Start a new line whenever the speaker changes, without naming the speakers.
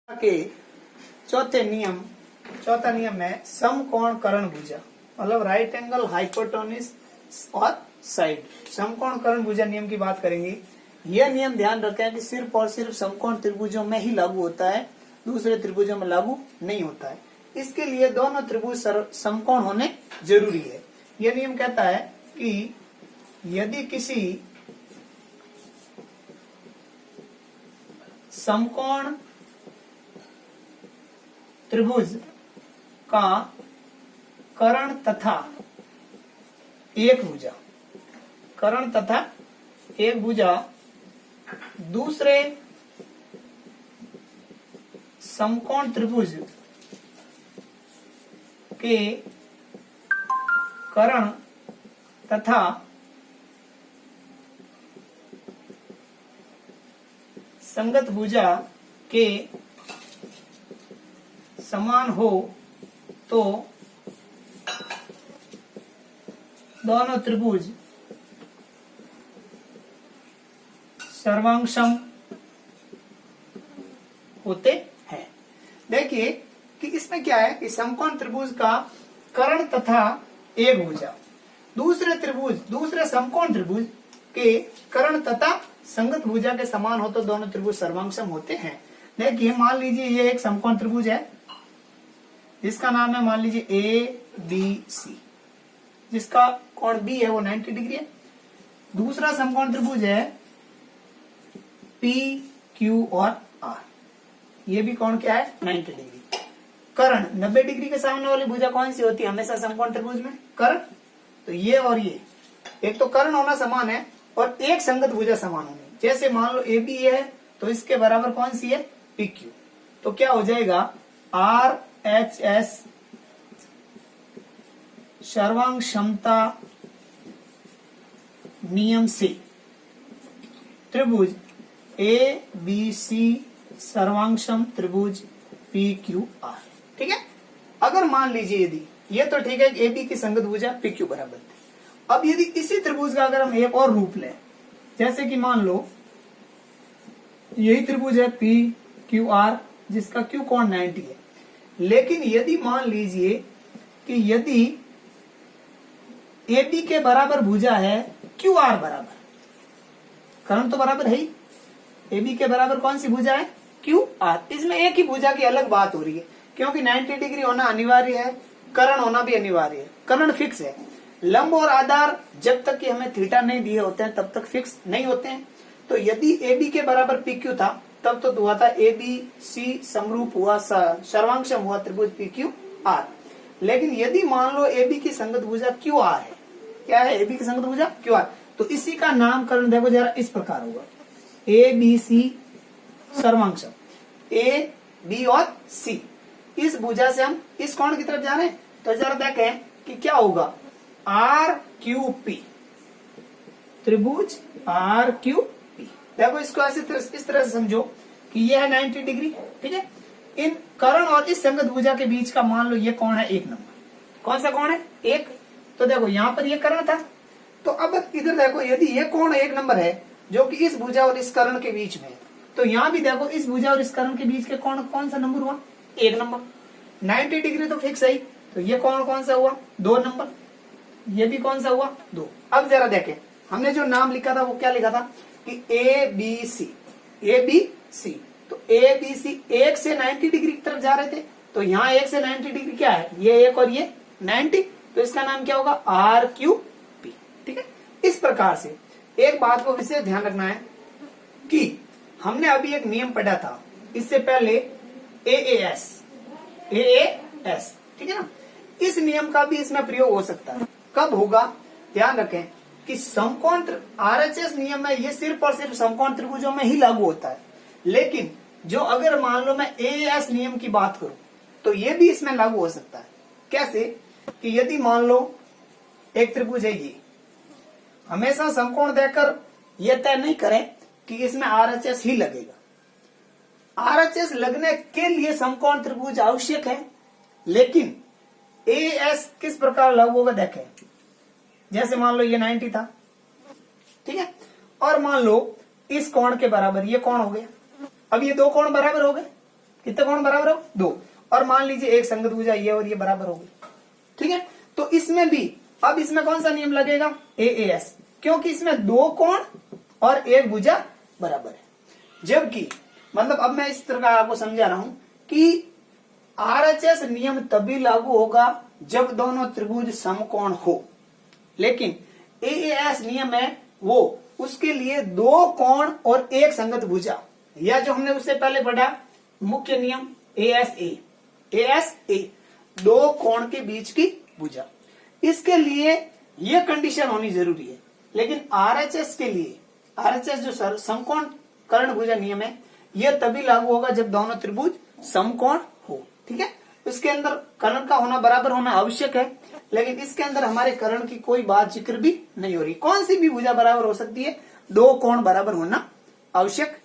के चौथा नियम है समकोण कर्ण भुजा, मतलब राइट एंगल हाइपोटेन्यूज और साइड। समकोण कर्ण भुजा नियम की बात करेंगे। यह नियम ध्यान रखें कि सिर्फ और सिर्फ समकोण त्रिभुजों में ही लागू होता है, दूसरे त्रिभुजों में लागू नहीं होता है। इसके लिए दोनों त्रिभुज समकोण होने जरूरी है। यह नियम कहता है कि यदि किसी समकोण त्रिभुज का कर्ण तथा एक भुजा दूसरे समकोण त्रिभुज के कर्ण तथा संगत भुजा के समान हो तो दोनों त्रिभुज सर्वांगसम होते हैं। देखिए कि इसमें क्या है कि समकोण त्रिभुज का कर्ण तथा एक भुजा दूसरे समकोण त्रिभुज के कर्ण तथा संगत भुजा के समान हो तो दोनों त्रिभुज सर्वांगसम होते हैं। देखिए मान लीजिए ये एक समकोण त्रिभुज है जिसका नाम है, मान लीजिए ए बी सी, जिसका कोण बी है वो 90 डिग्री है। दूसरा समकोण त्रिभुज है पी क्यू और आर, ये भी कोण क्या है 90 डिग्री। कर्ण 90 डिग्री के सामने वाली भुजा कौन सी होती है हमेशा समकोण त्रिभुज में? कर्ण। तो ये और ये, एक तो कर्ण होना समान है और एक संगत भुजा समान होनी। जैसे मान लो ए बी है तो इसके बराबर कौन सी है? P Q. तो क्या हो जाएगा? आर एच एस सर्वांग क्षमता नियम से त्रिभुज ए बी सी सर्वांगसम त्रिभुज पी क्यू आर। ठीक है। अगर मान लीजिए यदि ये तो ठीक है ए बी की संगत भुजा पी क्यू बराबर थी। अब यदि इसी त्रिभुज का अगर हम एक और रूप लें, जैसे कि मान लो यही त्रिभुज है पी क्यू आर जिसका क्यू कोण 90 है, लेकिन यदि मान लीजिए कि यदि ए बी के बराबर भुजा है क्यू आर बराबर, कर्ण तो बराबर है ही, ए बी के बराबर कौन सी भुजा है? Q R. इसमें एक ही भुजा की अलग बात हो रही है क्योंकि 90 डिग्री होना अनिवार्य है, कर्ण होना भी अनिवार्य है। कर्ण फिक्स है, लंब और आधार जब तक कि हमें थीटा नहीं दिए होते हैं तब तक फिक्स नहीं होते हैं। तो यदि ए बी के बराबर पी क्यू था तब तो हुआ था ए बी सी समरूप हुआ, सर्वांगसम हुआ त्रिभुज पी क्यू आर। लेकिन यदि मान लो ए बी की संगत भुजा क्यू आर है, क्या है? ए बी की संगत भुजा क्यू आर, तो इसी का नामकरण देखो जरा इस प्रकार होगा, A B C सर्वांगसम, A B और सी। इस भुजा से हम इस कोण की तरफ जा रहे हैं तो जरा देखें कि क्या होगा, आर क्यू पी, त्रिभुज आर क्यू पी। देखो इसको ऐसे इस तरह से समझो कि यह है 90 डिग्री। ठीक है। इन कर्ण और इस संगत भुजा के बीच का मान लो ये कोण है 1 नंबर। कौन सा कोण है? 1। तो देखो यहाँ पर ये कर्ण था, तो अब इधर देखो यदि ये कोण 1 नंबर है जो कि इस भुजा और इस कर्ण के बीच में है, तो यहाँ भी देखो इस भुजा और इस कर्ण के बीच के कोण कौन सा नंबर हुआ? 1 नंबर। 90 डिग्री तो फिक्स है, तो ये कोण कौन सा हुआ? 2 नंबर। ये भी कौन सा हुआ? 2। अब जरा देखें हमने जो नाम लिखा था वो क्या लिखा था कि A B C, A B C. तो ए बी सी 1 से 90 डिग्री की तरफ जा रहे थे, तो यहाँ 1 से 90 डिग्री क्या है? ये 1 और ये 90, तो इसका नाम क्या होगा? R Q P. ठीक है। इस प्रकार से एक बात को विशेष ध्यान रखना है कि हमने अभी एक नियम पढ़ा था इससे पहले, एएएस। ठीक है ना। इस नियम का भी इसमें प्रयोग हो सकता है। कब होगा? ध्यान रखें कि समकोण आरएचएस नियम है ये सिर्फ और सिर्फ समकोण त्रिभुजों में ही लागू होता है, लेकिन जो अगर मान लो मैं एएएस नियम की बात करूं तो ये भी इसमें लागू हो सकता है। कैसे? कि यदि मान लो एक त्रिभुज है ये, हमेशा समकोण देकर यह तय नहीं करें कि इसमें आरएचएस ही लगेगा। आरएचएस लगने के लिए समकोण त्रिभुज आवश्यक है, लेकिन एएस किस प्रकार लागू होगा देखें। जैसे मान लो ये 90 था, ठीक है, और मान लो इस कोण के बराबर ये कोण हो गया। अब ये दो कोण बराबर हो गए, कितने कोण बराबर हो? 2। और मान लीजिए एक संगत भुजा ये और ये बराबर होगी, ठीक है। तो इसमें भी अब इसमें कौन सा नियम लगेगा? AAS, क्योंकि इसमें 2 कोण और एक भुजा बराबर है। जबकि मतलब अब मैं इस तरह का आपको समझा रहा हूं कि RHS नियम तभी लागू होगा जब दोनों त्रिभुज समकोण हो, लेकिन AAS नियम है वो उसके लिए 2 कोण और एक संगत भुजा, या जो हमने उससे पहले पढ़ा मुख्य नियम ASA 2 कोण के बीच की भुजा, इसके लिए यह कंडीशन होनी जरूरी है। लेकिन RHS के लिए, RHS जो समकोण कर्ण भुजा नियम है, यह तभी लागू होगा जब दोनों त्रिभुज समकोण हो, ठीक है। इसके अंदर कर्ण का होना बराबर होना आवश्यक है, लेकिन इसके अंदर हमारे कर्ण की कोई बात जिक्र भी नहीं हो रही। कौन सी भी भुजा बराबर हो सकती है, 2 कोण बराबर होना आवश्यक